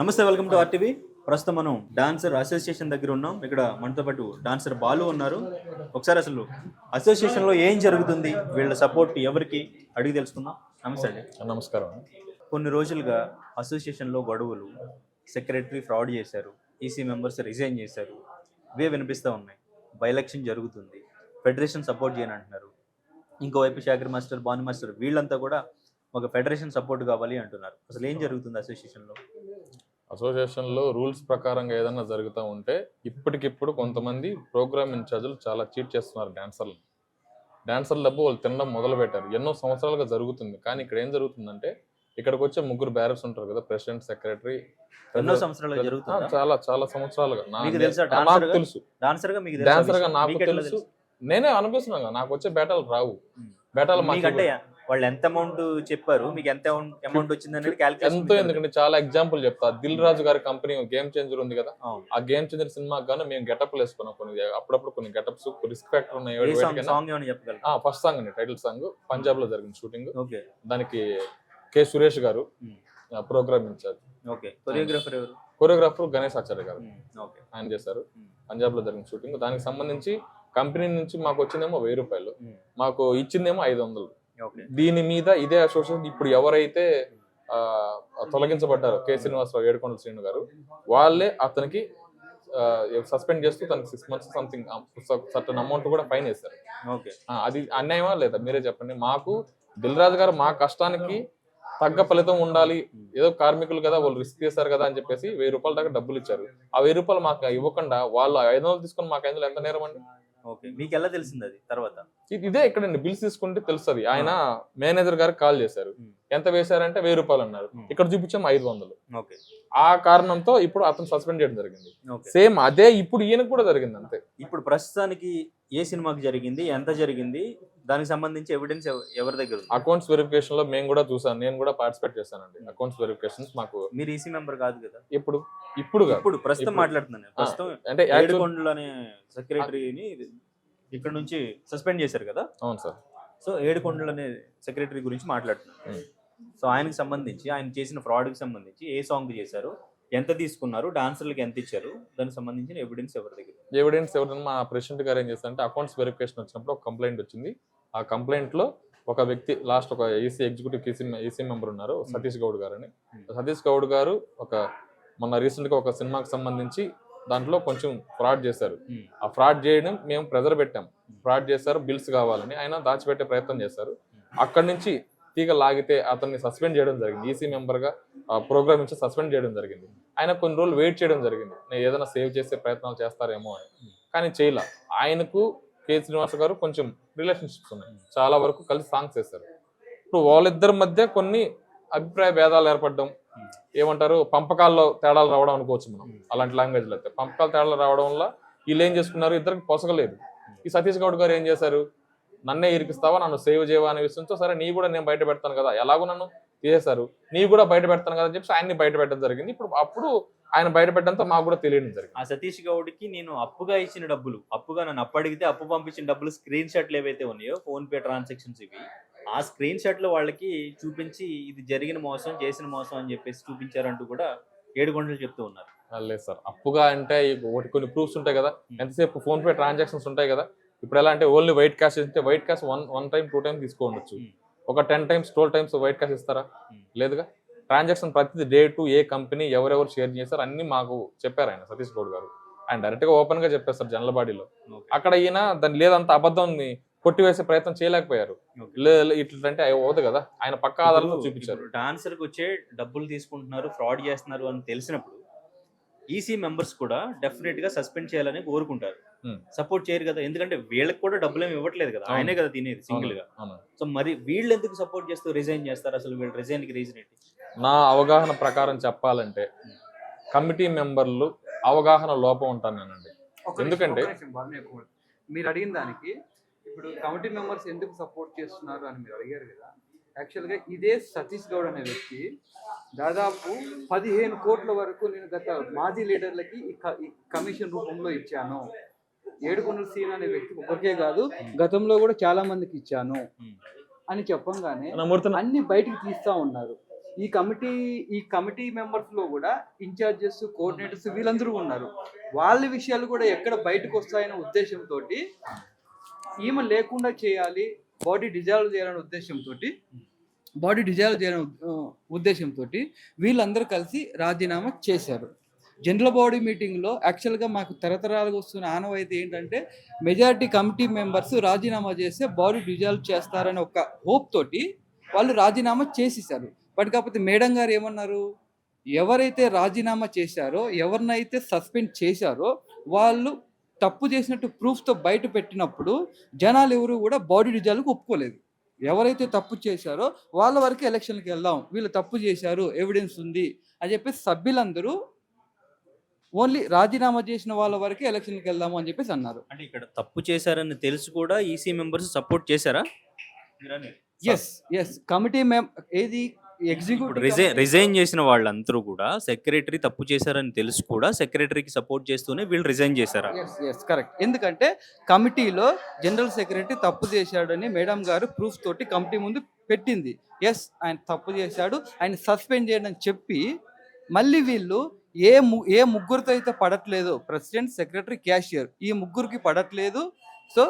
నమస్తే, welcome to RTV. ప్రస్తుతం మనం డాన్సర్ అసోసియేషన్ దగ్గర ఉన్నాం. ఇక్కడ మనతో పాటు డాన్సర్ బాలు ఉన్నారు. ఒకసారి అసలు అసోసియేషన్లో ఏం జరుగుతుంది, వీళ్ళ సపోర్ట్ ఎవరికి అడిగి తెలుసుకుందాం. నమస్తే అండి. నమస్కారం. కొన్ని రోజులుగా అసోసియేషన్లో గొడవలు, సెక్రటరీ ఫ్రాడ్ చేశారు, ఈసీ మెంబర్స్ రిజైన్ చేశారు, ఇవే వినిపిస్తూ ఉన్నాయి. బై ఎలక్షన్ జరుగుతుంది, ఫెడరేషన్ సపోర్ట్ చేయని అంటున్నారు. ఇంకోవైపు శాఖర్ మాస్టర్, భాను మాస్టర్ వీళ్ళంతా కూడా ఒక ఫెడరేషన్ సపోర్ట్ కావాలి అంటున్నారు. అసలు ఏం జరుగుతుంది అసోసియేషన్లో? అసోసియేషన్లో రూల్స్ ప్రకారంగా ఏదైనా జరుగుతూ ఉంటే ఇప్పటికిప్పుడు కొంతమంది ప్రోగ్రామ్ ఇన్ఛార్జీలు చాలా చీట్ చేస్తున్నారు డాన్సర్ల డబ్బు వాళ్ళు తినడం మొదలు పెట్టారు. ఎన్నో సంవత్సరాలుగా జరుగుతుంది. కానీ ఇక్కడ ఏం జరుగుతుందంటే ఇక్కడికి వచ్చే ముగ్గురు బ్యారర్స్ ఉంటారు కదా, ప్రెసిడెంట్, సెక్రటరీ, ఎన్నో సంవత్సరాలుగా జరుగుతుంది. చాలా సంవత్సరాలుగా నాకు తెలుసు. డాన్సర్గా నాకు తెలుసు. నేనే అనిపిస్తున్నాను, నాకు వచ్చే బేటాలు రావు. బేటాలు వాళ్ళు ఎంత అమౌంట్ చెప్పారు, మీకు ఎంత అమౌంట్ వచ్చింది అనేది ఎంతో. ఎందుకంటే చాలా ఎగ్జాంపుల్ చెప్తా. దిల్ రాజు గారి కంపెనీ గేమ్ చేంజర్ ఉంది కదా, ఆ గేమ్ చేంజర్ సినిమాకి గాను మేము గెటప్లు వేసుకున్నాం. అప్పుడప్పుడు కొన్ని గెటప్స్ రిస్క్ ఫ్యాక్టర్ ఉన్నాయి. ఫస్ట్ సాంగ్ అండి, టైటిల్ సాంగ్. పంజాబ్ లో జరిగిన షూటింగ్. దానికి కె సురేష్ గారు ప్రోగ్రామ్ ఇన్ఛార్జ్. కొరియోగ్రాఫర్ గణేష్ ఆచార్య గారు ఆయన చేశారు. పంజాబ్ లో జరిగిన షూటింగ్. దానికి సంబంధించి కంపెనీ నుంచి మాకు వచ్చిందేమో 1000 రూపాయలు, మాకు ఇచ్చిందేమో 500. దీని మీద ఇదే అసోసియేషన్ ఇప్పుడు ఎవరైతే తొలగించబడ్డారో కె శ్రీనివాసరావు, ఏడుకొండల శ్రీను గారు, వాళ్ళే అతనికి సస్పెండ్ చేస్తూ తనకి 6 months సంథింగ్ సర్టన్ అమౌంట్ కూడా ఫైన్ వేశారు. అది అన్యాయమా లేదా మీరే చెప్పండి. మాకు దిల్ రాజు గారు మా కష్టానికి తగ్గ ఫలితం ఉండాలి, ఏదో కార్మికులు కదా వాళ్ళు రిస్క్ చేశారు కదా అని చెప్పేసి 1000 రూపాయల దాకా డబ్బులు ఇచ్చారు. ఆ 1000 రూపాయలు మాకు ఇవ్వకుండా వాళ్ళు 500 తీసుకొని మాకు 500 ఎంత నేరం అండి? మీకు ఎలా తెలిసింది అది? తర్వాత ఇదే ఇక్కడండి బిల్స్ తీసుకుంటే తెలుస్తుంది. ఆయన మేనేజర్ గారికి కాల్ చేశారు, ఎంత వేశారంటే 1000 రూపాయలు అన్నారు. ఇక్కడ చూపించాం 500. ఆ కారణంతో ఇప్పుడు అతను సస్పెండ్ చేయడం జరిగింది. సేమ్ అదే ఇప్పుడు ఈయనకు కూడా జరిగింది అంతే. ఇప్పుడు ప్రస్తుతానికి ఏ సినిమాకి జరిగింది, ఎంత జరిగింది, దానికి సంబంధించి ఎవిడెన్స్ ఎవరి దగ్గర? అకౌంట్స్ వెరిఫికేషన్ లో మేము కూడా చూసాను, నేను కూడా పార్టిసిపేట్ చేశానండి. అకౌంట్స్ వెరిఫికేషన్స్ మాకు. మీరు ఈసీ మెంబర్ కాదు కదా? ఇప్పుడు ప్రస్తుతం మాట్లాడుతున్నాను. ప్రస్తుతం అంటే ఏడుకొండలు అనే సెక్రటరీని ఇక్కడ నుంచి సస్పెండ్ చేశారు కదా? అవును సార్. సో ఏడుకొండలు అనే సెక్రటరీ గురించి మాట్లాడుతున్నాను. సో ఆయనకు సంబంధించి, ఆయన చేసిన ఫ్రాడ్కి సంబంధించి ఏ సాంగ్ చేశారు, ఎంత తీసుకున్నారు, డాన్సర్లకు ఎంత ఇచ్చారు, దానికి సంబంధించిన ఎవిడెన్స్ ఎవరి దగ్గర? ఎవిడెన్స్ ఎవరైనా మా ప్రెసిడెంట్ గారు ఏం చేస్తారంటే, అకౌంట్స్ వెరిఫికేషన్ వచ్చినప్పుడు ఒక కంప్లైంట్ వచ్చింది. ఆ కంప్లైంట్ లో ఒక వ్యక్తి, లాస్ట్ ఒక ఈసీ ఎగ్జిక్యూటివ్ ఈసీ మెంబర్ ఉన్నారు, సతీష్ గౌడ్ గారు అని. సతీష్ గౌడ్ గారు మొన్న రీసెంట్ గా ఒక సినిమాకి సంబంధించి దాంట్లో కొంచెం ఫ్రాడ్ చేశారు. ఆ ఫ్రాడ్ చేయడం మేము ప్రెజర్ పెట్టాం. ఫ్రాడ్ చేశారు, బిల్స్ కావాలని ఆయన దాచిపెట్టే ప్రయత్నం చేశారు. అక్కడి నుంచి తీగ లాగితే అతన్ని సస్పెండ్ చేయడం జరిగింది. ఈసీ మెంబర్ గా ప్రోగ్రామ్ నుంచి సస్పెండ్ చేయడం జరిగింది. ఆయన కొన్ని రోజులు వెయిట్ చేయడం జరిగింది, నేను ఏదైనా సేవ్ చేసే ప్రయత్నాలు చేస్తారేమో అని. కానీ చేయలే. ఆయనకు కె శ్రీనివాస గారు కొంచెం రిలేషన్షిప్స్ ఉన్నాయి, చాలా వరకు కలిసి సాంగ్స్ వేశారు. ఇప్పుడు వాళ్ళిద్దరి మధ్య కొన్ని అభిప్రాయ భేదాలు ఏర్పడడం, ఏమంటారు, పంపకాల్లో తేడాలు రావడం అనుకోవచ్చు మనం. అలాంటి లాంగ్వేజ్లో అయితే పంపకాల తేడాలు రావడం వల్ల వీళ్ళు ఏం చేసుకున్నారు, ఇద్దరికి పొసగలేదు. ఈ సతీష్ గౌడ్ గారు ఏం చేశారు, నన్నే ఇరికిస్తావా, నన్ను సేవ్ చేయవా అనే విషయంతో, సరే నీ కూడా నేను బయట పెడతాను కదా, ఎలాగో నన్ను తీసేశారు, నీ కూడా బయట పెడతాను కదా అని చెప్పి ఆయన్ని బయట పెట్టడం జరిగింది. అప్పుడు ఆయన బయట పెట్టడంతో మాకు కూడా తెలియడం జరిగింది. ఆ సతీష్ గౌడ్కి నేను అప్పుగా ఇచ్చిన డబ్బులు, అప్పుగా నన్ను అడిగితే అప్పు పంపించిన డబ్బులు స్క్రీన్ షాట్లు ఏవైతే ఉన్నాయో, ఫోన్ పే ట్రాన్సాక్షన్స్, ఇవి ఆ స్క్రీన్ షాట్లు వాళ్ళకి చూపించి ఇది జరిగిన మోసం, చేసిన మోసం అని చెప్పేసి చూపించారంటూ కూడా ఏడుకొండలు చెప్తూ ఉన్నారు. లేదు సార్, అప్పుగా అంటే ఒకటి కొన్ని ప్రూఫ్స్ ఉంటాయి కదా, ఎంతసేపు ఫోన్ పే ట్రాన్సాక్షన్స్ ఉంటాయి కదా. ఇప్పుడు ఎలా అంటే ఓన్లీ వైట్ క్యాష్ ఇస్తే, white cash one time 2 times తీసుకోవచ్చు. ఒక 10 times 12 times వైట్ క్యాష్ ఇస్తారా? లేదుగా. ట్రాన్సాక్షన్ ప్రతిదీ డేటు, ఏ కంపెనీ, ఎవరెవరు షేర్ చేశారు అన్ని మాకు చెప్పారు ఆయన సతీష్ గౌడ్ గారు. ఆయన డైరెక్ట్ గా ఓపెన్ గా చెప్పేస్తారు జనరల్ బాడీలో. అక్కడ ఈయన దాన్ని లేదంత అబద్ధం కొట్టివేసే ప్రయత్నం చేయలేకపోయారు. ఇట్లంటే అవుతుంది కదా, ఆయన పక్క ఆధారాలు చూపించారు. డాన్సర్కి వచ్చే డబ్బులు తీసుకుంటున్నారు, ఫ్రాడ్ చేస్తున్నారు అని తెలిసినప్పుడు ఈసీ మెంబర్స్ కూడా డెఫినెట్ గా సస్పెండ్ చేయాలని కోరుకుంటారు, సపోర్ట్ చేయరు కదా. ఎందుకంటే వీళ్ళకి కూడా డబ్బులు ఏమి ఇవ్వట్లేదు కదా, ఆయనే కదా తినేది సింగిల్ గా. సో మరి వీళ్ళు ఎందుకు సపోర్ట్ చేస్తూ రిజైన్ చేస్తారు? అసలు వీళ్ళు రిజైన్ కి రీజన్ ఏంటి? నా అవగాహన ప్రకారం చెప్పాలంటే కమిటీ మెంబర్లు అవగాహన లోపం ఉంటానండి. ఎందుకంటే మీరు అడిగిన దానికి ఇప్పుడు కమిటీ మెంబర్స్ ఎందుకు సపోర్ట్ చేస్తున్నారు అని మీరు అడిగారు కదా. యాక్చువల్గా ఇదే సతీష్ గౌడ్ అనే వ్యక్తి దాదాపు 15 కోట్ల వరకు నేను గత మాజీ లీడర్లకి ఈ కమిషన్ రూపంలో ఇచ్చాను. ఏడుకొండల సీన్ అనే వ్యక్తి ఒకరికే కాదు, గతంలో కూడా చాలా మందికి ఇచ్చాను అని చెప్పంగానే అన్ని బయటికి తీస్తా ఉన్నారు. ఈ కమిటీ మెంబర్స్ లో కూడా ఇన్ఛార్జెస్, కోఆర్డినేటర్స్ వీళ్ళందరూ ఉన్నారు. వాళ్ళ విషయాలు కూడా ఎక్కడ బయటకు వస్తాయనే ఉద్దేశంతో ఈమె లేకుండా చేయాలి, బాడీ డిజాల్వ్ చేయాలనే ఉద్దేశంతో వీళ్ళందరూ కలిసి రాజీనామా చేశారు. జనరల్ బాడీ మీటింగ్లో యాక్చువల్గా మాకు తరతరాలుగా వస్తున్న ఆనవాయితీ ఏంటంటే మెజారిటీ కమిటీ మెంబర్స్ రాజీనామా చేస్తే బాడీ డిజాల్వ్ చేస్తారని ఒక హోప్ తోటి వాళ్ళు రాజీనామా చేసేసారు. బట్ కాకపోతే మేడం గారు ఏమన్నారు, ఎవరైతే రాజీనామా చేశారో, ఎవరినైతే సస్పెండ్ చేశారో వాళ్ళు తప్పు చేసినట్టు ప్రూఫ్తో బయట పెట్టినప్పుడు జనాలు ఎవరు కూడా బాడీ డిజాల్వ్కి ఒప్పుకోలేదు. ఎవరైతే తప్పు చేశారో వాళ్ళ వరకు ఎలక్షన్కి వెళ్దాం, వీళ్ళు తప్పు చేశారు, ఎవిడెన్స్ ఉంది అని చెప్పేసి సభ్యులందరూ ఓన్లీ రాజీనామా చేసిన వాళ్ళ వరకే ఎలక్షన్కి వెళ్దాము అని చెప్పేసి అన్నారు. అంటే ఇక్కడ తప్పు చేశారని తెలిసి కూడా ఈసీ మెంబర్స్ సపోర్ట్ చేశారా? ఎస్ కమిటీ ఏది ఎగ్జిక్యూటివ్ రిజైన్ చేసిన వాళ్ళందరూ కూడా సెక్రటరీ తప్పు చేశారని తెలిసి కూడా సెక్రటరీకి సపోర్ట్ చేస్తూనే వీళ్ళు రిజైన్ చేశారా? Yes correct. ఎందుకంటే కమిటీలో జనరల్ సెక్రటరీ తప్పు చేశాడని మేడం గారు ప్రూఫ్ తోటి కమిటీ ముందు పెట్టింది. ఎస్ ఆయన తప్పు చేశాడు, ఆయన సస్పెండ్ చేయడం చెప్పి మళ్ళీ వీళ్ళు ఏ ముగ్గురితో అయితే పడట్లేదు, ప్రెసిడెంట్, సెక్రటరీ, క్యాషియర్, ఈ ముగ్గురికి పడట్లేదు, సో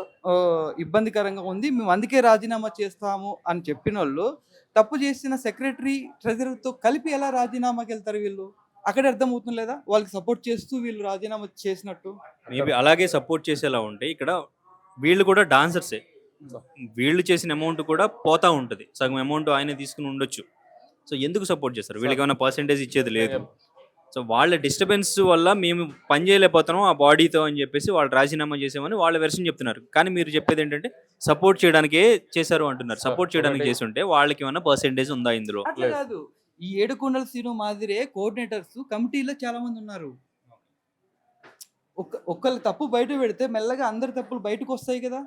ఇబ్బందికరంగా ఉంది, మేము అందుకే రాజీనామా చేస్తాము అని చెప్పిన వాళ్ళు తప్పు చేసిన సెక్రటరీ, ట్రెజరర్తో కలిపి ఎలా రాజీనామాకి వెళ్తారు వీళ్ళు? అక్కడే అర్థమవుతుంది లేదా వాళ్ళకి సపోర్ట్ చేస్తూ వీళ్ళు రాజీనామా చేసినట్టు? మేబీ అలాగే సపోర్ట్ చేసేలా ఉంటే ఇక్కడ వీళ్ళు కూడా డాన్సర్సే, వీళ్ళు చేసిన అమౌంట్ కూడా పోతా ఉంటుంది, సగం అమౌంట్ ఆయన తీసుకుని ఉండొచ్చు. సో ఎందుకు సపోర్ట్ చేస్తారు? వీళ్ళకి ఏమైనా పర్సెంటేజ్ ఇచ్చేది లేదు. సో వాళ్ళ డిస్టర్బెన్స్ వల్ల మేము పని చేయలేకపోతున్నాం ఆ బాడీతో అని చెప్పేసి వాళ్ళు రాజీనామా చేసామని వాళ్ళ వెర్షన్ చెప్తున్నారు. కానీ మీరు చెప్పేది ఏంటంటే సపోర్ట్ చేయడానికే చేశారు అంటున్నారు. సపోర్ట్ చేయడానికి చేసి ఉంటే వాళ్ళకి ఏమైనా పర్సెంటేజ్ ఉందా ఇందులో? అట్లా కాదు. ఈ ఏడుకొండల సీను మాదిరే కోఆర్డినేటర్స్ కమిటీలో చాలా మంది ఉన్నారు. ఒక్కళ్ళు తప్పు బయట పెడితే మెల్లగా అందరి తప్పులు బయటకు వస్తాయి కదా.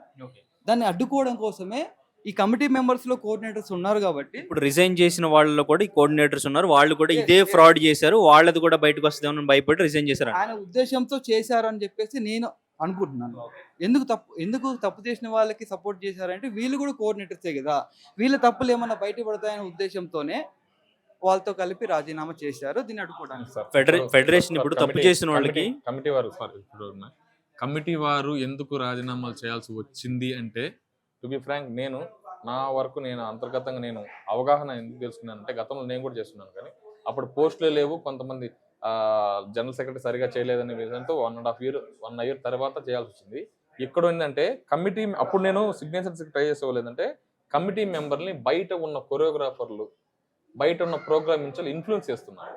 దాన్ని అడ్డుకోవడం కోసమే ఈ కమిటీ మెంబర్స్ లో కోఆర్డినేటర్స్ ఉన్నారు. కాబట్టి ఇప్పుడు రిజైన్ చేసిన వాళ్ళలో కూడా ఈ కోఆర్డినేటర్స్ ఉన్నారు, వాళ్ళు కూడా ఇదే ఫ్రాడ్ చేశారు, వాళ్ళది కూడా బయటకు వస్తుందేమని భయపడి రిజైన్ చేశారు. ఆయన ఉద్దేశంతో చేశారు అని చెప్పేసి నేను అనుకుంటున్నాను. ఎందుకు తప్పు చేసిన వాళ్ళకి సపోర్ట్ చేశారంటే వీళ్ళు కూడా కోఆర్డినేటర్సే కదా, వీళ్ళ తప్పులు ఏమన్నా బయట పడతాయనే ఉద్దేశంతోనే వాళ్ళతో కలిపి రాజీనామా చేశారు. దీన్ని అడ్డుకోవడానికి ఫెడరేషన్ ఇప్పుడు తప్పు చేసిన వాళ్ళకి కమిటీ వారు ఎందుకు రాజీనామాలు చేయాల్సి వచ్చింది అంటే, టు బి ఫ్రాంక్, నా వరకు నేను అంతర్గతంగా నేను అవగాహన ఎందుకు తెలుసుకున్నానంటే, గతంలో నేను కూడా చేస్తున్నాను కానీ అప్పుడు పోస్టులే లేవు, కొంతమంది జనరల్ సెక్రటరీ సరిగా చేయలేదనే విధంతో 1.5 year తర్వాత చేయాల్సి వచ్చింది. ఇక్కడ ఏంటంటే కమిటీ, అప్పుడు నేను సిగ్నేచర్స్ ట్రై చేసేవాళ్ళేదంటే కమిటీ మెంబర్ని బయట ఉన్న కొరియోగ్రాఫర్లు, బయట ఉన్న ప్రోగ్రామ్ నుంచి ఇన్ఫ్లుయెన్స్ చేస్తున్నారు.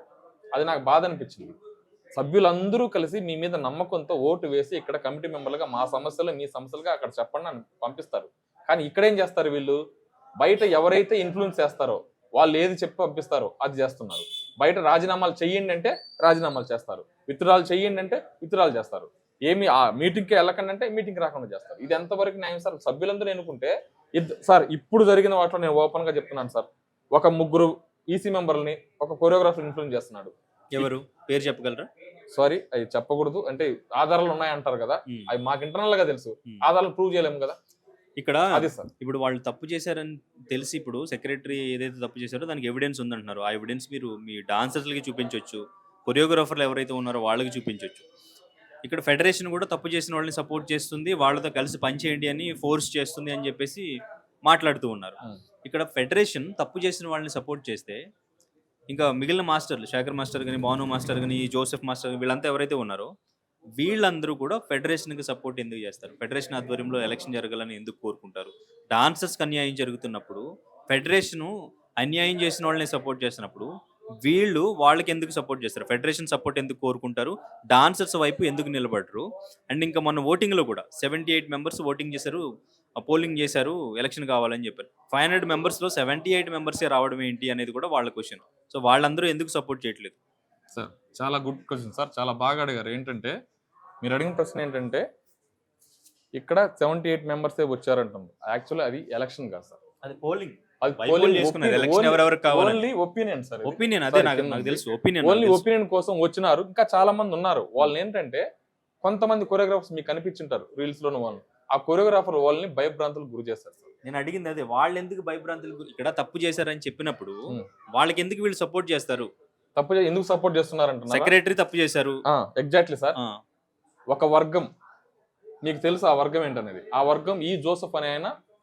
అది నాకు బాధ అనిపించింది. సభ్యులందరూ కలిసి మీ మీద నమ్మకంతో ఓటు వేసి ఇక్కడ కమిటీ మెంబర్లుగా మా సమస్యలు మీ సమస్యలుగా అక్కడ చెప్పండి అని పంపిస్తారు. కానీ ఇక్కడ ఏం చేస్తారు వీళ్ళు, బయట ఎవరైతే ఇన్ఫ్లుయెన్స్ చేస్తారో వాళ్ళు ఏది చెప్పి పంపిస్తారో అది చేస్తున్నారు. బయట రాజీనామాలు చెయ్యండి అంటే రాజీనామాలు చేస్తారు, విత్డ్రాలు చెయ్యండి అంటే విత్డ్రాలు చేస్తారు, ఏమి ఆ మీటింగ్కి వెళ్ళకండి అంటే మీటింగ్కి రాకుండా చేస్తారు. ఇది ఎంతవరకు న్యాయం సార్? సభ్యులందరూ ఎన్నుకుంటే సార్, ఇప్పుడు జరిగిన వాటిలో నేను ఓపెన్ గా చెప్తున్నాను సార్, ఒక 3 ఈసీ మెంబర్లని ఒక కొరియోగ్రాఫర్ ఇన్ఫ్లుయెన్స్ చేస్తున్నాడు. ఎవరు పేరు చెప్పగలరా? సారీ, అవి చెప్పకూడదు అంటే ఆధారాలు ఉన్నాయంటారు కదా, అవి మాకు ఇంటర్నల్ గా తెలుసు, ఆధారాలు ప్రూవ్ చేయలేము కదా. ఇక్కడ అదే సార్, ఇప్పుడు వాళ్ళు తప్పు చేశారని తెలిసి ఇప్పుడు సెక్రటరీ ఏదైతే తప్పు చేశారో దానికి ఎవిడెన్స్ ఉందంటున్నారు. ఆ ఎవిడెన్స్ మీరు మీ డాన్సర్స్లకి చూపించవచ్చు, కొరియోగ్రాఫర్లు ఎవరైతే ఉన్నారో వాళ్ళకి చూపించవచ్చు. ఇక్కడ ఫెడరేషన్ కూడా తప్పు చేసిన వాళ్ళని సపోర్ట్ చేస్తుంది, వాళ్ళతో కలిసి పనిచేయండి అని ఫోర్స్ చేస్తుంది అని చెప్పేసి మాట్లాడుతూ ఉన్నారు. ఇక్కడ ఫెడరేషన్ తప్పు చేసిన వాళ్ళని సపోర్ట్ చేస్తే ఇంకా మిగిలిన మాస్టర్లు, శేఖర్ మాస్టర్ కానీ, భాను మాస్టర్ కానీ, జోసెఫ్ మాస్టర్, వీళ్ళంతా ఎవరైతే ఉన్నారో వీళ్ళందరూ కూడా ఫెడరేషన్కి సపోర్ట్ ఎందుకు చేస్తారు? ఫెడరేషన్ ఆధ్వర్యంలో ఎలక్షన్ జరగాలని ఎందుకు కోరుకుంటారు? డాన్సర్స్కి అన్యాయం జరుగుతున్నప్పుడు ఫెడరేషను అన్యాయం చేసిన వాళ్ళని సపోర్ట్ చేసినప్పుడు వీళ్ళు వాళ్ళకి ఎందుకు సపోర్ట్ చేస్తారు? ఫెడరేషన్ సపోర్ట్ ఎందుకు కోరుకుంటారు? డాన్సర్స్ వైపు ఎందుకు నిలబడరు? అండ్ ఇంకా మొన్న ఓటింగ్లో కూడా 78 మెంబర్స్ ఓటింగ్ చేశారు, పోలింగ్ చేశారు, ఎలక్షన్ కావాలని చెప్పారు. 500 మెంబర్స్లో 78 మెంబర్సే రావడం ఏంటి అనేది కూడా వాళ్ళ క్వశ్చన్. సో వాళ్ళందరూ ఎందుకు సపోర్ట్ చేయట్లేదు? సార్ చాలా గుడ్ క్వశ్చన్ సార్, చాలా బాగా అడిగారు. ఏంటంటే మీరు అడిగిన ప్రశ్న ఏంటంటే ఇక్కడ 78 మెంబర్సే వచ్చారంటాం. యాక్చువల్లీ అది ఎలక్షన్ కాదు సార్, అది పోలింగ్. ఒపీనియన్ కోసం వచ్చినారు. ఇంకా చాలా మంది ఉన్నారు. వాళ్ళు ఏంటంటే కొంతమంది కొరియోగ్రాఫర్స్ మీకు కనిపించుంటారు రీల్స్ లోను, వాళ్ళు ఆ కొరియోగ్రాఫర్ వాళ్ళని భయభ్రాంతులకు గురి చేస్తారు సార్. నేను అడిగింది అదే, వాళ్ళు ఎందుకు భయభ్రాంతులు ఇక్కడ తప్పు చేశారని చెప్పినప్పుడు ఉమ్. వాళ్ళకి ఎందుకు వీళ్ళు సపోర్ట్ చేస్తారు? ఎందుకు సపోర్ట్ చేస్తున్నారంటున్నారు? సెక్రటరీ తప్పు చేశారు. Exactly sir. ఆ, ఒక వర్గం, మీకు తెలుసు ఆ వర్గం ఏంటనేది. ఆ వర్గం ఈ జోసెఫ్ అనే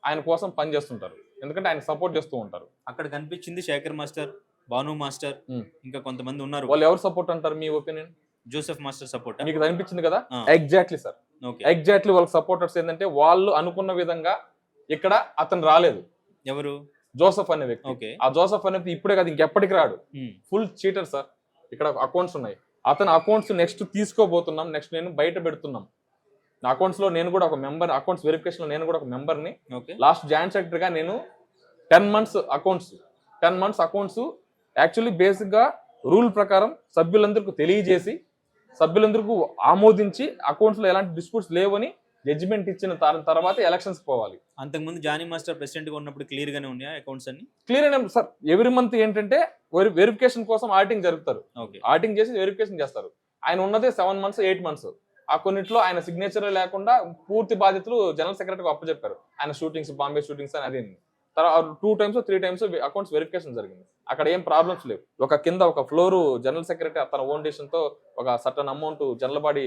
ఆయన కోసం పని చేస్తుంటారు, ఎందుకంటే ఆయన సపోర్ట్ చేస్తూ ఉంటారు. అక్కడ కనిపించింది శేఖర్ మాస్టర్, భాను మాస్టర్, ఉమ్. ఇంకా కొంతమంది ఉన్నారు. వాళ్ళు ఎవరు సపోర్ట్ అంటారు మీ ఒపీనియన్? Joseph master support. మీకు అనిపించింది కదా? ఆ. Exactly sir, okay. ఎగ్జాక్ట్లీ. వాళ్ళ సపోర్టర్స్ ఏంటంటే వాళ్ళు అనుకున్న విధంగా ఇక్కడ అతను రాలేదు, ఎవరు? జోసెఫ్ అనే వ్యక్తి. ఓకే. ఆ జోసెఫ్ అనే వ్యక్తి ఇప్పుడే కదా ఇంకెప్పటికి రాడు, ఉమ్, ఫుల్ చీటర్ సార్. ఇక్కడ అకౌంట్స్ ఉన్నాయి, అతని అకౌంట్స్ నెక్స్ట్ తీసుకోబోతున్నాం, నెక్స్ట్ నేను బయట పెడుతున్నాం. నా అకౌంట్స్ లో నేను కూడా ఒక మెంబర్, అకౌంట్స్ వెరిఫికేషన్ లో నేను కూడా ఒక మెంబర్ని. ఓకే. లాస్ట్ జాయింట్ సెక్రటరీగా నేను 10 months అకౌంట్స్ యాక్చువల్లీ బేసిక్ గా రూల్ ప్రకారం సభ్యులందరికీ తెలియజేసి, సభ్యులందరికీ ఆమోదించి అకౌంట్స్ లో ఎలాంటి డిస్ప్యూట్స్ లేవని జడ్జిమెంట్ ఇచ్చిన తర్వాత ఎలక్షన్స్ పోవాలి. అంతకుముందు జానీ మాస్టర్ ప్రెసిడెంట్ గా ఉన్నప్పుడు క్లియర్ గానే ఉన్నాయా అకౌంట్స్ అన్ని? క్లియర్ అయినా సార్. ఎవ్రీ మంత్ ఏంటంటే వెరిఫికేషన్ కోసం ఆడిటింగ్ జరుపుతారు, ఓకే. ఆడిటింగ్ చేసి వెరిఫికేషన్ చేస్తారు. ఆయన ఉన్నదే 7 months 8 months. ఆ కొన్నిట్లో ఆయన సిగ్నేచర్ లేకుండా పూర్తి బాధ్యతలు జనరల్ సెక్రటరీకి అప్పచెప్పారు. ఆయన షూటింగ్స్, బాంబే షూటింగ్స్ అని అదే. తర్వాత 2 times 3 times అకౌంట్స్ వెరిఫికేషన్ జరిగింది. అక్కడ ఏం ప్రాబ్లమ్స్ లేవు. ఒక కింద ఒక ఫ్లోర్ జనరల్ సెక్రటరీ తన ఓన్ డెసిషన్ తో ఒక సర్టన్ అమౌంట్ జనరల్ బాడీ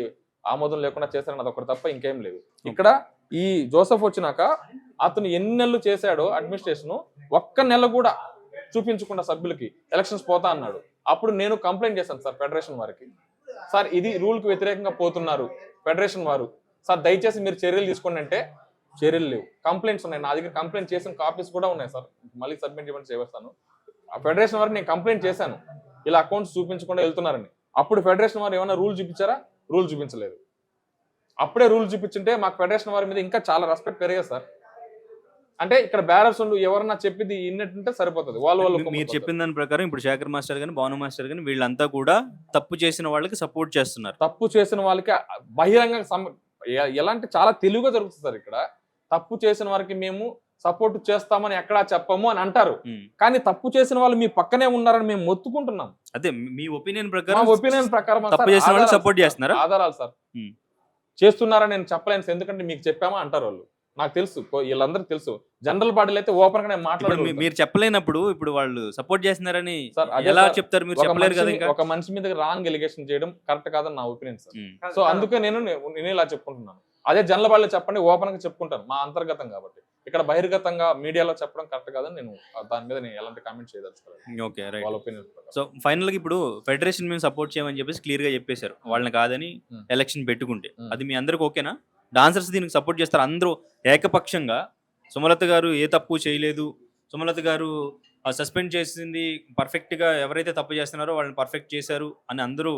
ఆమోదం లేకుండా చేశారని అది ఒకటి తప్ప ఇంకేం లేదు. ఇక్కడ ఈ జోసెఫ్ వచ్చినాక అతను ఎన్ని నెలలు చేశాడో అడ్మినిస్ట్రేషన్, ఒక్క నెల కూడా చూపించకుండా సభ్యులకి ఎలక్షన్స్ పోతా అన్నాడు. అప్పుడు నేను కంప్లైంట్ చేశాను సార్ ఫెడరేషన్ వారికి. సార్ ఇది రూల్ కి వ్యతిరేకంగా పోతున్నారు ఫెడరేషన్ వారు, సార్ దయచేసి మీరు చర్యలు తీసుకోండి అంటే చర్యలు లేవు. కంప్లైంట్స్ ఉన్నాయి, నా దగ్గర కంప్లైంట్ చేసిన కాపీస్ కూడా ఉన్నాయి సార్, మళ్ళీ సబ్మిట్ చేయమని చేస్తాను. ఆ ఫెడరేషన్ వారికి నేను కంప్లైంట్ చేశాను, ఇలా అకౌంట్స్ చూపించకుండా వెళ్తున్నారని. అప్పుడు ఫెడరేషన్ వారు ఏమైనా రూల్ చూపించారా? రూల్ చూపించలేదు. అప్పుడే రూల్ చూపించుంటే మాకు ఫెడరేషన్ వారి మీద ఇంకా చాలా రెస్పెక్ట్ పెరిగే సార్. అంటే ఇక్కడ బ్యారర్స్ ఎవరన్నా చెప్పింది ఇన్నట్టుంటే సరిపోతుంది. వాళ్ళు మీరు చెప్పిన దాని ప్రకారం ఇప్పుడు శేఖర్ మాస్టర్ గాని, భాను మాస్టర్ గాని వీళ్ళంతా కూడా తప్పు చేసిన వాళ్ళకి సపోర్ట్ చేస్తున్నారు. తప్పు చేసిన వాళ్ళకి బహిరంగ ఎలాంటి చాలా తెలివిగా జరుగుతుంది సార్. ఇక్కడ తప్పు చేసిన వారికి మేము సపోర్ట్ చేస్తామని ఎక్కడా చెప్పము అని అంటారు, కానీ తప్పు చేసిన వాళ్ళు మీ పక్కనే ఉన్నారని మేము మొత్తుకుంటున్నాం. అదే మీ ఒపీనియన్ మా ప్రకారం ఒపీనియన్ ప్రకారం తప్పు చేసిన వాళ్ళకి సపోర్ట్ చేస్తున్నారా? ఆధారాలు సార్. చేస్తున్నారని నేను చెప్పలేను, ఎందుకంటే మీకు చెప్పామా అంటారు వాళ్ళు. నాకు తెలుసు, వీళ్ళందరికీ తెలుసు. జనరల్ బాడీలో అయితే ఓపెన్ గా నేను మాట్లాడలేదు. మీరు చెప్పలేనప్పుడు ఇప్పుడు వాళ్ళు సపోర్ట్ చేస్తున్నారని సార్ ఎలా చెప్తారు? మీరు చెప్పలేరు కదా. ఇంకా ఒక మనిషి మీద రాంగ్ ఎలిగేషన్ చేయడం కరెక్ట్ కాదని నా ఒపీనియన్ సార్. సో అందుకే నేను ఇలా చెప్పుకుంటున్నాను. అదే జనరల్ బాడీలో చెప్పండి, ఓపెన్ గా చెప్పుకుంటాను, మా అంతర్గతం కాబట్టి. ఇక్కడ బహిర్గతంగా మీడియాలో చెప్పడం కరెక్ట్ కాదని నేను దాని మీద నేను ఎలాంటి కామెంట్ చేయదలుచుకోలేదు. Okay, right. వాళ్ళ ఒపీనియన్. సో ఫైనల్ గా ఇప్పుడు ఫెడరేషన్ మేము సపోర్ట్ చేయమని చెప్పేసి క్లియర్ గా చెప్పేశారు, వాళ్ళని కాదని ఎలక్షన్ పెట్టుకుంటే. అది మీ అందరికి ఓకేనా? డాన్సర్స్ దీనికి సపోర్ట్ చేస్తారు అందరూ ఏకపక్షంగా? సుమలత గారు ఏ తప్పు చేయలేదు, సుమలత గారు సస్పెండ్ చేసింది పర్ఫెక్ట్ గా, ఎవరైతే తప్పు చేస్తున్నారో వాళ్ళని పర్ఫెక్ట్ చేశారు అని అందరూ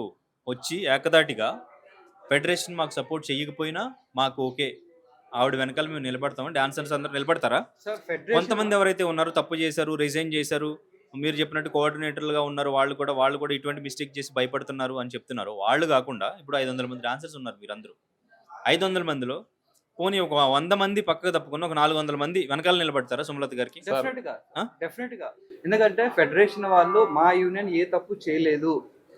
వచ్చి ఏకదాటిగా ఫెడరేషన్ మాకు సపోర్ట్ చేయకపోయినా మాకు ఓకే, ఆవిడ వెనకాల మేము నిలబడతాము. డాన్సర్స్ అందరూ నిలబడతారా? కొంతమంది ఎవరైతే ఉన్నారో తప్పు చేశారు, రిజైన్ చేశారు, మీరు చెప్పినట్టు కోఆర్డినేటర్లుగా ఉన్నారు, వాళ్ళు కూడా ఇటువంటి మిస్టేక్ చేసి భయపడుతున్నారు అని చెప్తున్నారు. వాళ్ళు కాకుండా ఇప్పుడు 500 మంది డాన్సర్స్ ఉన్నారు, మీరందరూ 500 మందిలో పోనీ ఒక 100 మంది పక్కకు తప్పుకున్న ఒక 400 మంది వెనకాల నిలబడతారా సుమలత గారికి? డెఫినెట్ గా. ఎందుకంటే ఫెడరేషన్ వాళ్ళు మా యూనియన్ ఏ తప్పు చేయలేదు,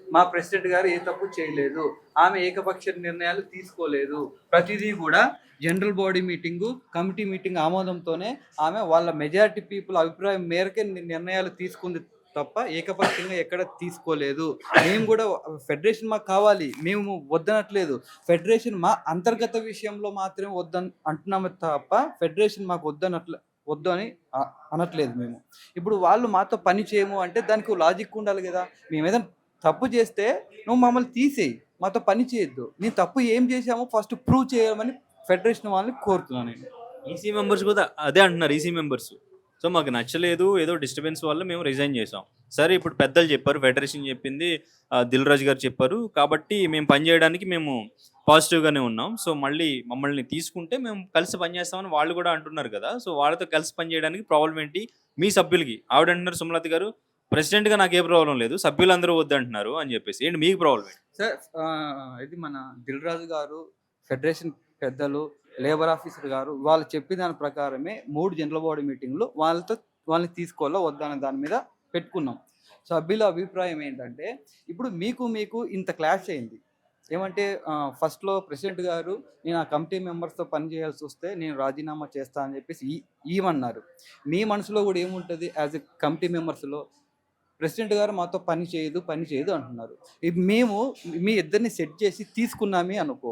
మా ప్రెసిడెంట్ గారు ఏ తప్పు చేయలేదు, ఆమె ఏకపక్ష నిర్ణయాలు తీసుకోలేదు, ప్రతిదీ కూడా general body meeting, committee meeting ఆమోదంతోనే ఆమె వాళ్ళ మెజారిటీ పీపుల్ అభిప్రాయం మేరకే నిర్ణయాలు తీసుకుంది తప్ప ఏకపక్షంగా ఎక్కడ తీసుకోలేదు. మేము కూడా ఫెడరేషన్ మాకు కావాలి, మేము వద్దనట్లేదు. ఫెడరేషన్ మా అంతర్గత విషయంలో మాత్రమే అంటున్నాము తప్ప ఫెడరేషన్ మాకు వద్దు అని అనట్లేదు. మేము ఇప్పుడు వాళ్ళు మాతో పని చేయము అంటే దానికి లాజిక్ ఉండాలి కదా. మేము ఏదైనా తప్పు చేస్తే నువ్వు మమ్మల్ని తీసేయి, మాతో పని చేయొద్దు. నీ తప్పు ఏం చేసామో ఫస్ట్ ప్రూవ్ చేయమని ఫెడరేషన్ వాళ్ళని కోరుతున్నాను నేను. ఈసీ మెంబర్స్ కూడా అదే అంటున్నారు, ఈసీ మెంబర్స్. సో మాకు నచ్చలేదు, ఏదో డిస్టర్బెన్స్ వల్ల మేము రిజైన్ చేసాం. సరే ఇప్పుడు పెద్దలు చెప్పారు, ఫెడరేషన్ చెప్పింది, దిల్ రాజు గారు చెప్పారు, కాబట్టి మేము పనిచేయడానికి మేము పాజిటివ్గానే ఉన్నాం. సో మళ్ళీ మమ్మల్ని తీసుకుంటే మేము కలిసి పనిచేస్తామని వాళ్ళు కూడా అంటున్నారు కదా. సో వాళ్ళతో కలిసి పనిచేయడానికి ప్రాబ్లం ఏంటి మీ సభ్యులకి? ఆవిడ అంటున్నారు సుమలత గారు, ప్రెసిడెంట్గా నాకు ఏ ప్రాబ్లం లేదు, సభ్యులందరూ వద్దంటున్నారు అని చెప్పేసి. ఏంటి మీకు ప్రాబ్లం ఏంటి? సార్ ఇది మన దిల్ రాజు గారు, ఫెడరేషన్ పెద్దలు, లేబర్ ఆఫీసర్ గారు వాళ్ళు చెప్పిన దాని ప్రకారమే 3 జనరల్ బాడీ మీటింగ్లు వాళ్ళని తీసుకోవాలో వద్దనే దాని మీద పెట్టుకున్నాం. సభ్యుల అభిప్రాయం ఏంటంటే ఇప్పుడు మీకు ఇంత క్లాష్ అయింది, ఏమంటే ఫస్ట్లో ప్రెసిడెంట్ గారు నేను ఆ కమిటీ మెంబర్స్తో పని చేయాల్సి వస్తే నేను రాజీనామా చేస్తా అని చెప్పేసి ఈమన్నారు. మీ మనసులో కూడా ఏముంటుంది యాజ్ ఎ కమిటీ మెంబర్స్లో? ప్రెసిడెంట్ గారు మాతో పని చేయదు అంటున్నారు. మేము మీ ఇద్దరిని సెట్ చేసి తీసుకున్నామే అనుకో,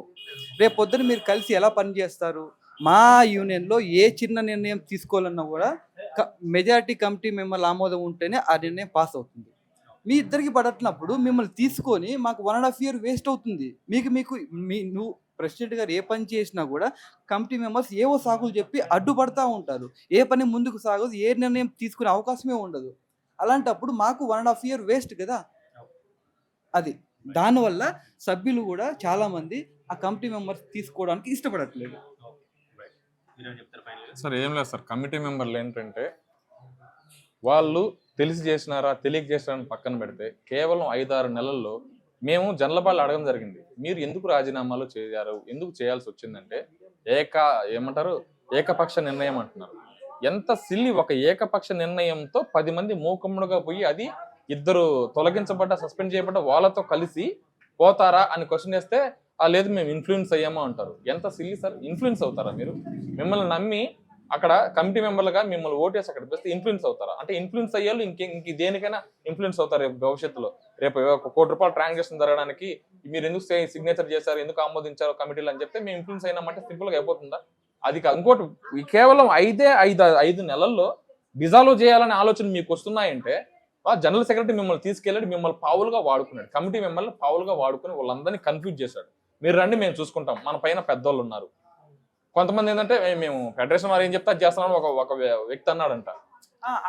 రేపు పొద్దున మీరు కలిసి ఎలా పని చేస్తారు? మా యూనియన్లో ఏ చిన్న నిర్ణయం తీసుకోవాలన్నా కూడా మెజారిటీ కమిటీ మెంబర్ల ఆమోదం ఉంటేనే ఆ నిర్ణయం పాస్ అవుతుంది. మీ ఇద్దరికి పడట్నప్పుడు మిమ్మల్ని తీసుకొని మాకు 1.5 year వేస్ట్ అవుతుంది. నువ్వు ప్రెసిడెంట్ గారు ఏ పని చేసినా కూడా కమిటీ మెంబర్స్ ఏవో సాకులు చెప్పి అడ్డుపడతా ఉంటారు. ఏ పని ముందుకు సాగదు, ఏ నిర్ణయం తీసుకునే అవకాశమే ఉండదు. అలాంటప్పుడు మాకు 1.5 year వేస్ట్ కదా. అది దానివల్ల సభ్యులు కూడా చాలామంది ఆ కమిటీ మెంబర్స్ తీసుకోవడానికి ఇష్టపడట్లేదు. సార్ ఏం లేదు సార్, కమిటీ మెంబర్లు ఏంటంటే వాళ్ళు తెలిసి చేసినారా తెలియక చేసినారని పక్కన పెడితే కేవలం 5-6 నెలల్లో మేము జనరల్ అడగడం జరిగింది, మీరు ఎందుకు రాజీనామాలు చేయారు, ఎందుకు చేయాల్సి వచ్చిందంటే ఏకపక్ష నిర్ణయం అంటున్నారు. ఎంత సిల్లి ఒక ఏకపక్ష నిర్ణయంతో 10 మంది మూకుమ్మడిగా పోయి అది ఇద్దరు తొలగించబడ్డ సస్పెండ్ చేయబడ్డ వాళ్ళతో కలిసి పోతారా అని క్వశ్చన్ చేస్తే లేదు మేము ఇన్ఫ్లుయెన్స్ అయ్యామో అంటారు. ఎంత సిల్లి సార్, ఇన్ఫ్లుయెన్స్ అవుతారా మీరు? మిమ్మల్ని నమ్మి అక్కడ కమిటీ మెంబర్లుగా మిమ్మల్ని ఓటేసి అక్కడ పెడితే ఇన్ఫ్లుయెన్స్ అవుతారా? అంటే ఇన్ఫ్లుయెన్స్ అయ్యారు ఇంక దేనికైనా ఇన్ఫ్లుయెన్స్ అవుతారు రేపు భవిష్యత్తులో. రేపు 1 కోటి రూపాయలు ట్రాన్సాక్షన్ జరగడానికి మీరు ఎందుకు సిగ్నేచర్ చేశారు, ఎందుకు ఆమోదించారు కమిటీలు అని చెప్తే మేము ఇన్ఫ్లుయెన్స్ అయినామంటే సింపుల్గా అయిపోతుందా? అది ఇంకోటి కేవలం 5 నెలల్లో డిజాల్వ్ చేయాలనే ఆలోచన మీకు వస్తున్నాయంటే జనరల్ సెక్రటరీ మిమ్మల్ని తీసుకెళ్ళాడు, మిమ్మల్ని పావులుగా వాడుకున్నాడు, కమిటీ మెంబర్లు పావులుగా వాడుకుని వాళ్ళందరినీ కన్ఫ్యూజ్ చేశాడు. మీరు రండి మేము చూసుకుంటాం, మన పైన పెద్దోళ్ళు ఉన్నారు. కొంతమంది ఏంటంటే మేము ఫెడరేషన్ వారు ఏం చెప్తే అది చేస్తున్నాం ఒక వ్యక్తి అన్నాడంట.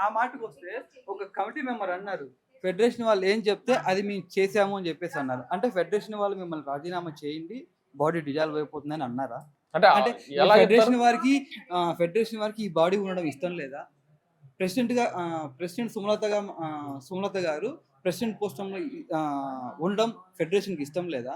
ఆ మాటకు వస్తే ఒక కమిటీ మెంబర్ అన్నారు, ఫెడరేషన్ వాళ్ళు ఏం చెప్తే అది మేము చేసాము అని చెప్పేసి అన్నారు. అంటే ఫెడరేషన్ వాళ్ళు మిమ్మల్ని రాజీనామా చేయండి, బాడీ డిజాల్వ్ అయిపోతుందని అన్నారా? అంటే ఫెడరేషన్ వారికి ఈ బాడీ ఉండడం ఇష్టం లేదా? ప్రెసిడెంట్ సుమలత గారు ప్రెసిడెంట్ పోస్ట్ ఉండడం ఫెడరేషన్కి ఇష్టం లేదా?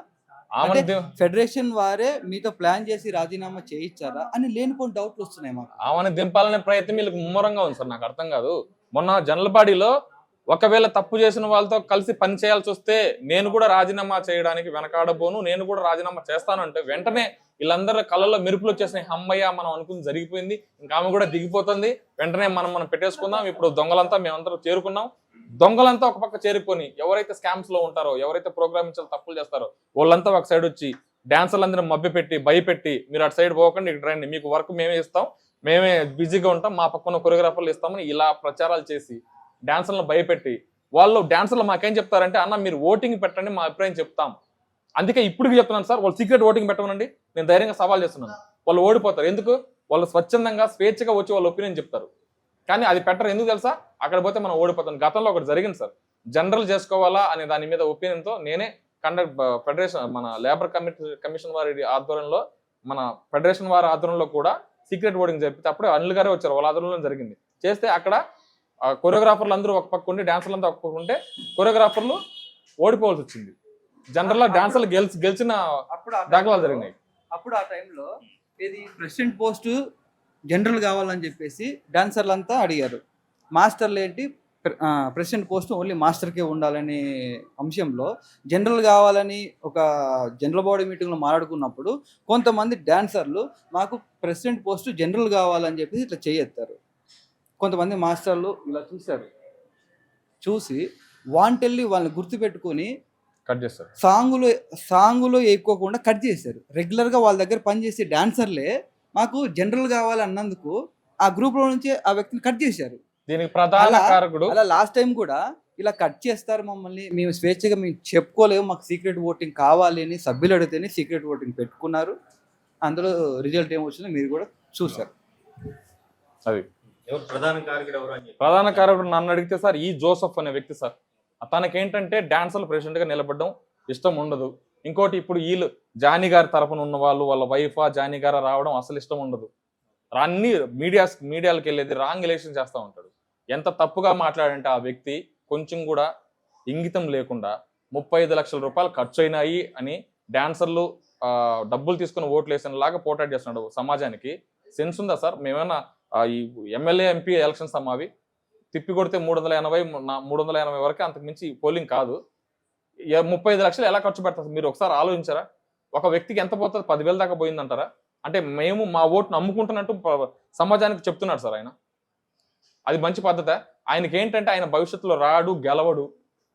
ఫెడరేషన్ వారే మీతో ప్లాన్ చేసి రాజీనామా చేయించారా అని లేనిపోయిన డౌట్లు వస్తున్నాయి మాకు. ఆమెను దింపాలనే ప్రయత్నం వీళ్ళకి ముమ్మరంగా ఉంది సార్. నాకు అర్థం కాదు, మొన్న జనరల్ బాడీలో ఒకవేళ తప్పు చేసిన వాళ్ళతో కలిసి పని చేయాల్సి వస్తే నేను కూడా రాజీనామా చేయడానికి వెనకాడబోను, నేను కూడా రాజీనామా చేస్తాను అంటే వెంటనే వీళ్ళందరూ కళ్ళల్లో మెరుపులు వచ్చేసినాయి. అమ్మయ్య మనం అనుకుని జరిగిపోయింది, ఇంకా ఆమె కూడా దిగిపోతుంది, వెంటనే మనం పెట్టేసుకుందాం, ఇప్పుడు దొంగలంతా మేమందరం చేరుకున్నాం. దొంగలంతా ఒక పక్క చేరుకొని ఎవరైతే స్కామ్స్ లో ఉంటారో, ఎవరైతే ప్రోగ్రామింగ్ తప్పులు చేస్తారో వాళ్ళంతా ఒక సైడ్ వచ్చి డాన్సర్లందరూ మభ్యపెట్టి భయపెట్టి మీరు అటు సైడ్ పోకండి ఇక్కడ రండి, మీకు వర్క్ మేమే ఇస్తాం, మేమే బిజీగా ఉంటాం, మా పక్కన కొరియోగ్రాఫర్లు ఇస్తామని ఇలా ప్రచారాలు చేసి డాన్సర్లను భయపెట్టి వాళ్ళు డాన్సర్లు మాకేం చెప్తారంటే అన్న మీరు ఓటింగ్ పెట్టండి మా అభిప్రాయం చెప్తాం. అందుకే ఇప్పుడు చెప్తున్నాను సార్, వాళ్ళు సీక్రెట్ ఓటింగ్ పెట్టమనండి, నేను ధైర్యంగా సవాల్ చేస్తున్నాను. వాళ్ళు ఓడిపోతారు. ఎందుకు? వాళ్ళు స్వచ్ఛందంగా స్వేచ్ఛగా వచ్చి వాళ్ళ ఒపీనియన్ చెప్తారు. కానీ అది పెట్టరు. ఎందుకు తెలుసా? అక్కడ పోతే మనం ఓడిపోతాం. గతంలో ఒకటి జరిగింది సార్, జనరల్ చేసుకోవాలా అనే దాని మీద ఒపీనియన్తో నేనే ఫెడరేషన్ మన లేబర్ కమిషన్ వారి ఆధ్వర్యంలో, మన ఫెడరేషన్ వారి ఆధ్వర్యంలో కూడా సీక్రెట్ ఓటింగ్ జరిపితే అప్పుడే అనిల్ గారే వచ్చారు, వాళ్ళ ఆధ్వర్యంలో జరిగింది. చేస్తే అక్కడ కొరియోగ్రాఫర్లు అందరూ ఒక పక్క ఉండి డాన్సర్లు అంతా ఒక పక్క ఉంటే కొరియోగ్రాఫర్లు ఓడిపోవాల్సి వచ్చింది. జనరల్ గా డాన్సర్లు గెలిచిన దాఖలాలు జరిగినాయి. అప్పుడు ఆ టైంలో ఇది ప్రెసిడెంట్ పోస్ట్ జనరల్ కావాలని చెప్పేసి డాన్సర్లు అంతా అడిగారు. మాస్టర్లు ఏంటి, ప్రెసిడెంట్ పోస్ట్ ఓన్లీ మాస్టర్కే ఉండాలనే అంశంలో జనరల్ కావాలని ఒక జనరల్ బాడీ మీటింగ్లో మాట్లాడుకున్నప్పుడు కొంతమంది డాన్సర్లు మాకు ప్రెసిడెంట్ పోస్ట్ జనరల్ కావాలని చెప్పేసి ఇట్లా చేయెత్తారు. కొంతమంది మాస్టర్లు ఇలా చూశారు, చూసి వాంటెల్లి వాళ్ళని గుర్తుపెట్టుకొని కట్ చేస్తారు, సాంగులో ఎక్కువకుండా కట్ చేశారు. రెగ్యులర్గా వాళ్ళ దగ్గర పనిచేసే డాన్సర్లే మాకు జనరల్ కావాలి అన్నందుకు ఆ గ్రూప్లో నుంచి ఆ వ్యక్తిని కట్ చేశారు. దీనికి ప్రధాన కారకుడు అలా లాస్ట్ టైం కూడా ఇలా కట్ చేస్తారు మమ్మల్ని, మేము స్వేచ్ఛగా మేము చెప్పుకోలేము, మాకు సీక్రెట్ ఓటింగ్ కావాలి అని సభ్యులు అడిగితేనే సీక్రెట్ ఓటింగ్ పెట్టుకున్నారు. అందులో రిజల్ట్ ఏమొచ్చిందో మీరు కూడా చూసారు. అది ప్రధాన కారకుడు నన్ను అడిగితే సార్ ఈ జోసెఫ్ అనే వ్యక్తి సార్. తనకేంటంటే డాన్సర్లు ప్రెసిడెంట్గా నిలబడడం ఇష్టం ఉండదు. ఇంకోటి ఇప్పుడు వీళ్ళు జానీ గారి తరపున ఉన్న వాళ్ళు వాళ్ళ వైఫా జానీ గారు రావడం అసలు ఇష్టం ఉండదు. అన్ని మీడియాలకు వెళ్ళేది రాంగ్ ఎలక్షన్ చేస్తూ ఉంటాడు. ఎంత తప్పుగా మాట్లాడంటే ఆ వ్యక్తి కొంచెం కూడా ఇంగితం లేకుండా 35 లక్షల రూపాయలు ఖర్చు అయినాయి అని డాన్సర్లు డబ్బులు తీసుకుని ఓట్లు వేసినలాగా పోర్ట్రేట్ చేస్తున్నాడు సమాజానికి. సెన్స్ ఉందా సార్? మేమైనా ఈ ఎమ్మెల్యే ఎంపీ ఎలక్షన్స్ అమ్మావి తిప్పి కొడితే 380 వరకు, అంతకు మించి పోలింగ్ కాదు. 35 లక్షలు ఎలా ఖర్చు పెడతారు మీరు ఒకసారి ఆలోచించారా? ఒక వ్యక్తికి ఎంత పోతుంది? 10,000 దాకా పోయిందంటారా? అంటే మేము మా ఓటును అమ్ముకుంటున్నట్టు సమాజానికి చెప్తున్నాడు సార్ ఆయన. అది మంచి పద్ధతే? ఆయనకి ఏంటంటే ఆయన భవిష్యత్తులో రాడు, గెలవడు.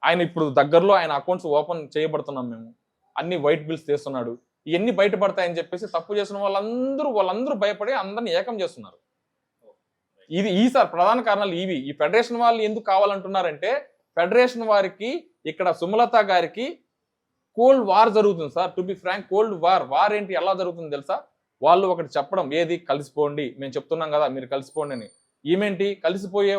ఆయన ఇప్పుడు దగ్గరలో ఆయన అకౌంట్స్ ఓపెన్ చేయబడుతున్నాం మేము. అన్ని వైట్ బిల్స్ తీస్తున్నాడు. ఇవన్నీ బయటపడతాయని చెప్పేసి తప్పు చేసిన వాళ్ళందరూ భయపడి అందరిని ఏకం చేస్తున్నారు. ఇది ఈసారి ప్రధాన కారణాలు ఇవి. ఈ ఫెడరేషన్ వాళ్ళు ఎందుకు కావాలంటున్నారంటే ఫెడరేషన్ వారికి ఇక్కడ సుమలత గారికి కోల్డ్ వార్ జరుగుతుంది sir. To be frank, cold war ఏంటి ఎలా జరుగుతుంది తెలుసా? వాళ్ళు ఒకటి చెప్పడం, ఏది కలిసిపోండి, మేము చెప్తున్నాం కదా మీరు కలిసిపోండి అని. ఏమేంటి కలిసిపోయే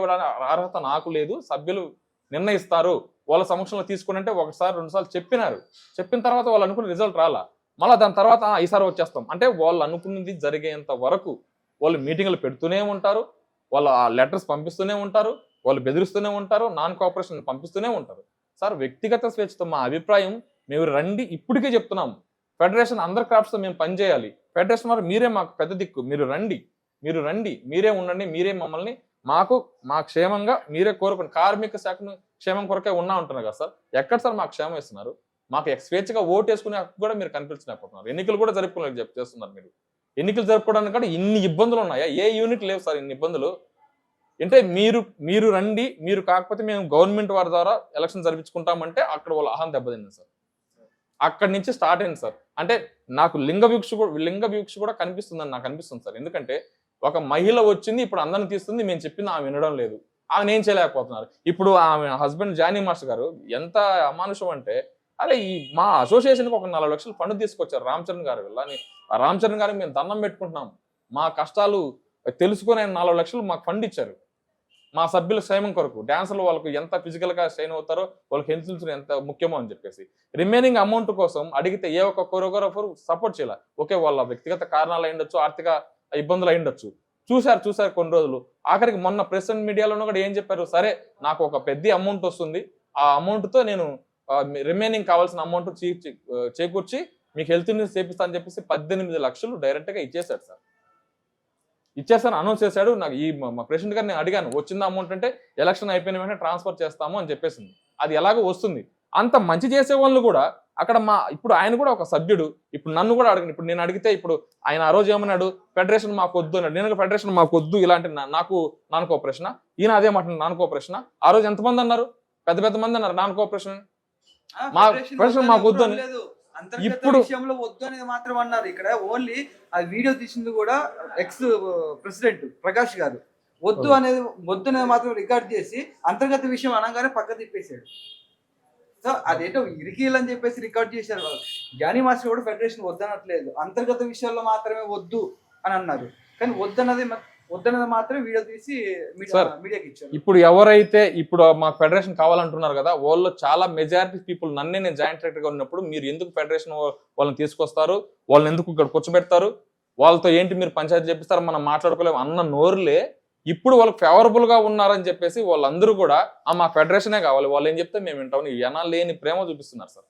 అర్హత నాకు లేదు, సభ్యులు నిర్ణయిస్తారు, వాళ్ళ సమక్షంలో తీసుకుని అంటే ఒకసారి 2 సార్లు చెప్పినారు. చెప్పిన తర్వాత వాళ్ళు అనుకున్న రిజల్ట్ రాలా. మళ్ళీ దాని తర్వాత ఈసారి వచ్చేస్తాం అంటే వాళ్ళు అనుకున్నది జరిగేంత వరకు వాళ్ళు మీటింగ్లు పెడుతూనే ఉంటారు, వాళ్ళు ఆ లెటర్స్ పంపిస్తూనే ఉంటారు, వాళ్ళు బెదిరిస్తూనే ఉంటారు, నాన్ కోఆపరేషన్ పంపిస్తూనే ఉంటారు. సార్ వ్యక్తిగత స్వేచ్ఛతో మా అభిప్రాయం, మేము రండి, ఇప్పటికే చెప్తున్నాము, ఫెడరేషన్ అందరి క్రాఫ్ట్స్తో మేము పనిచేయాలి, ఫెడరేషన్ వారు మీరే మాకు పెద్ద దిక్కు, మీరు రండి, మీరే ఉండండి, మీరే మమ్మల్ని మా క్షేమంగా మీరే కోరుకుని కార్మిక శాఖను క్షేమం కొరకే ఉన్నా ఉంటున్నారు కదా సార్. ఎక్కడ సార్ మాకు క్షేమం ఇస్తున్నారు? మాకు స్వేచ్ఛగా ఓటు వేసుకునే హక్కు కూడా మీరు కనిపించలేకపోతున్నారు. ఎన్నికలు కూడా జరుపుకోలేదు చేస్తున్నారు మీరు. ఎన్నికలు జరుపుకోవడానికి కూడా ఇన్ని ఇబ్బందులు ఉన్నాయా? ఏ యూనిట్ లేవు సార్ ఇన్ని ఇబ్బందులు. అంటే మీరు రండి, మీరు కాకపోతే మేము గవర్నమెంట్ వారి ద్వారా ఎలక్షన్ జరిపించుకుంటామంటే అక్కడ వాళ్ళ అహం దెబ్బతింది సార్. అక్కడి నుంచి స్టార్ట్ అయింది సార్. అంటే నాకు లింగ వివక్ష కూడా కనిపిస్తుందని నాకు అనిపిస్తుంది సార్. ఎందుకంటే ఒక మహిళ వచ్చింది, ఇప్పుడు అందరిని తీస్తుంది, మేము చెప్పింది ఆమె వినడం లేదు, ఆమె ఏం చేయలేకపోతున్నారు. ఇప్పుడు ఆమె హస్బెండ్ జానీ మాస్టర్ గారు ఎంత అమానుషం అంటే, అదే ఈ మా అసోసియేషన్కి ఒక 4 లక్షలు ఫండ్ తీసుకొచ్చారు రామచరణ్ గారు. రామచరణ్ గారికి మేము దండం పెట్టుకుంటున్నాం, మా కష్టాలు తెలుసుకుని ఆయన 4 లక్షలు మాకు ఫండ్ ఇచ్చారు మా సభ్యుల క్షేమం కొరకు. డాన్సర్లు వాళ్ళకు ఎంత ఫిజికల్గా స్ట్రెయిన్ అవుతారో, వాళ్ళకి హెల్త్ ఇన్సూరెన్స్ ఎంత ముఖ్యమో అని చెప్పేసి రిమైనింగ్ అమౌంట్ కోసం అడిగితే ఏ ఒక్క కొరియోగ్రాఫర్ సపోర్ట్ చేయాలి. ఓకే, వాళ్ళ వ్యక్తిగత కారణాలు అయ్యుండొచ్చు, ఆర్థిక ఇబ్బందులు అయ్యుండొచ్చు, చూశారు కొన్ని రోజులు. ఆఖరికి మొన్న ప్రెస్ అండ్ మీడియాలోనూ కూడా ఏం చెప్పారు, సరే నాకు ఒక పెద్ద అమౌంట్ వస్తుంది, ఆ అమౌంట్తో నేను రిమైనింగ్ కావాల్సిన అమౌంట్ చేకూర్చి మీకు హెల్త్ ఇన్సూరెన్స్ చేపిస్తా అని చెప్పేసి 18 లక్షలు డైరెక్ట్గా ఇచ్చేశాడు సార్. ఇచ్చేస్తాను అనౌన్స్ చేశాడు. నాకు మా ప్రెసిడెంట్ గారు నేను అడిగాను, వచ్చింది అమౌంట్ అంటే ఎలక్షన్ అయిపోయిన వెంటనే ట్రాన్స్ఫర్ చేస్తాము అని చెప్పేసింది. అది ఎలాగో వస్తుంది. అంత మంచి చేసే వాళ్ళు కూడా అక్కడ ఇప్పుడు ఆయన కూడా ఒక సభ్యుడు. ఇప్పుడు నన్ను కూడా అడగండి, ఇప్పుడు నేను అడిగితే ఇప్పుడు ఆయన ఆ రోజు ఏమన్నాడు, ఫెడరేషన్ మాకు వద్దు అన్నాడు. నేను ఫెడరేషన్ మాకు వద్దు ఇలాంటి నాకు నాన్ కోఆపరేషన్, ఈయన అదే మాట నాన్ కోఆపరేషన్. ఆ రోజు ఎంతమంది అన్నారు? పెద్ద మంది అన్నారు నాన్ కోఆపరేషన్, మా ఫెడరేషన్ మాకు వద్దు అని. ఇప్పుడు విషయంలో వద్దు అనేది మాత్రం అన్నారు. ఇక్కడ ఓన్లీ ఆ వీడియో తీసింది కూడా ఎక్స్ ప్రెసిడెంట్ ప్రకాష్ గారు. వద్దు అనేది మాత్రం రికార్డ్ చేసి అంతర్గత విషయం అనగానే పక్క తిప్పేశాడు. సో అదేంటో ఇరికీలు అని చెప్పేసి రికార్డ్ చేశారు వాళ్ళు. జానీ మాస్టర్ కూడా ఫెడరేషన్ వద్దనట్లేదు, అంతర్గత విషయాల్లో మాత్రమే వద్దు అని అన్నారు. కానీ వద్దన్నది మాత్రం వీడియో తీసి మీడియాకి ఇచ్చారు. ఇప్పుడు ఎవరైతే ఇప్పుడు మాకు ఫెడరేషన్ కావాలంటున్నారు కదా, వాళ్ళు చాలా మెజారిటీ పీపుల్ నన్నే నేను జాయింట్ డైరెక్టర్ గా ఉన్నప్పుడు మీరు ఎందుకు ఫెడరేషన్ వాళ్ళని తీసుకొస్తారు, వాళ్ళని ఎందుకు ఇక్కడ కూర్చోబెడతారు, వాళ్ళతో ఏంటి మీరు పంచాయతీ చేపిస్తారు, మనం మాట్లాడుకోలేము అన్న నోరులే ఇప్పుడు వాళ్ళకి ఫేవరబుల్ గా ఉన్నారని చెప్పేసి వాళ్ళందరూ కూడా మా ఫెడరేషనే కావాలి, వాళ్ళు ఏం చెప్తే మేము వింటాం, ఎనాలు లేని ప్రేమ చూపిస్తున్నారు సార్.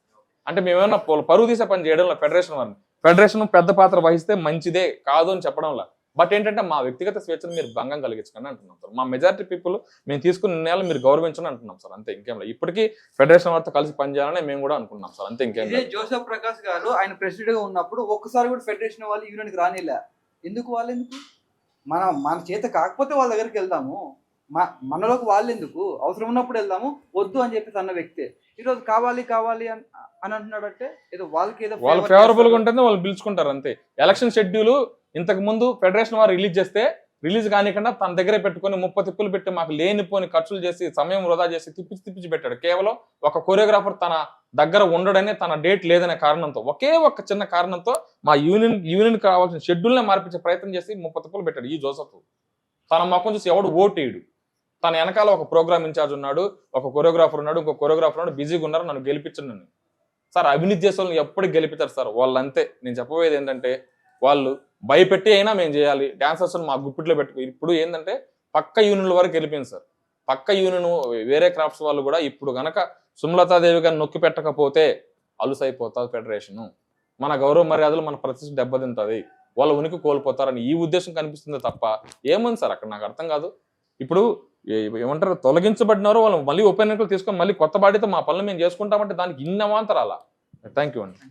అంటే మేమేమన్నా పరుగు తీసే పని చేయడంలో ఫెడరేషన్ వారిని, ఫెడరేషన్ పెద్ద పాత్ర వహిస్తే మంచిదే కాదు అని చెప్పడంలో. బట్ ఏంటంటే మా వ్యక్తిగత స్వేచ్ఛను మీరు భంగం కలిగించకండి అంటున్నాం సార్. మా మెజారిటీ పీపుల్ మేము తీసుకున్న నిర్ణయాలు మీరు గౌరవించని అంటున్నాం సార్. అంతే, ఇంకేం లేదు. ఇప్పటికీ ఫెడరేషన్ వారితో కలిసి పనిచేయాలని మేము కూడా అనుకున్నాం సార్. అంతే, ఇంకేం లేదు. జోసెఫ్ ప్రకాష్ గారు ఆయన ప్రెసిడెంట్ గా ఉన్నప్పుడు ఒక్కసారి కూడా ఫెడరేషన్ వాళ్ళు యూనియన్కి రానిలే. ఎందుకు మన చేత కాకపోతే వాళ్ళ దగ్గరికి వెళ్దాము, మనలోకి వాళ్ళు ఎందుకు, అవసరం ఉన్నప్పుడు వెళ్దాము, వద్దు అని చెప్పేసి అన్న వ్యక్తే ఈరోజు కావాలి అని అంటున్నాడంటే ఏదో వాళ్ళు ఫేవరబుల్ గా ఉంటేనే వాళ్ళు పిలుచుకుంటారు అంతే. ఎలక్షన్ షెడ్యూల్ ఇంతకు ముందు ఫెడరేషన్ వారు రిలీజ్ చేస్తే రిలీజ్ కానికుండా తన దగ్గరే పెట్టుకుని 30 తిప్పులు పెట్టి మాకు లేనిపోని ఖర్చులు చేసి సమయం వృధా చేసి తిప్పించి పెట్టాడు. కేవలం ఒక కొరియోగ్రాఫర్ తన దగ్గర ఉండడనే, తన డేట్ లేదనే కారణంతో, ఒకే ఒక చిన్న కారణంతో మా యూనియన్ కావాల్సిన షెడ్యూల్నే మార్పించే ప్రయత్నం చేసి 30 తిప్పులు పెట్టాడు ఈ జోసెఫ్. తన మొక్కం చూసి ఎవడు ఓటేయడు. తన వెనకాల ఒక ప్రోగ్రామ్ ఇన్ఛార్జ్ ఉన్నాడు, ఒక కొరియోగ్రాఫర్ ఉన్నాడు, ఇంకో కొరియోగ్రాఫర్ ఉన్నాడు, బిజీగా ఉన్నారు, నన్ను గెలిపించండి సార్. అవినీతి చేసే వాళ్ళని ఎప్పటికి గెలిపిస్తారు సార్ వాళ్ళు. అంతే, నేను చెప్పబోయేది ఏంటంటే వాళ్ళు భయపెట్టి అయినా మేము చేయాలి, డాన్సర్స్ మా గుప్పిట్లో పెట్టుకో. ఇప్పుడు ఏంటంటే పక్క యూనియన్ల వరకు వెళ్ళిపోయింది సార్. పక్క యూనియన్ వేరే క్రాఫ్ట్స్ వాళ్ళు కూడా ఇప్పుడు గనక సుమలతాదేవి గారిని నొక్కి పెట్టకపోతే అలుసైపోతుంది ఫెడరేషను, మన గౌరవ మర్యాదలు మన ప్రతిష్ట దెబ్బతింటుంది, వాళ్ళ ఉనికి కోల్పోతారని ఈ ఉద్దేశం కనిపిస్తుంది తప్ప ఏముంది సార్ అక్కడ నాకు అర్థం కాదు. ఇప్పుడు ఏమంటారు తొలగించబడినారో వాళ్ళు మళ్ళీ ఉప ఎన్నికలు తీసుకొని మళ్ళీ కొత్త బాడీతో మా పనులు మేము చేసుకుంటామంటే దానికి ఇన్ని అవాంతరాలా. థ్యాంక్ యూ అండి.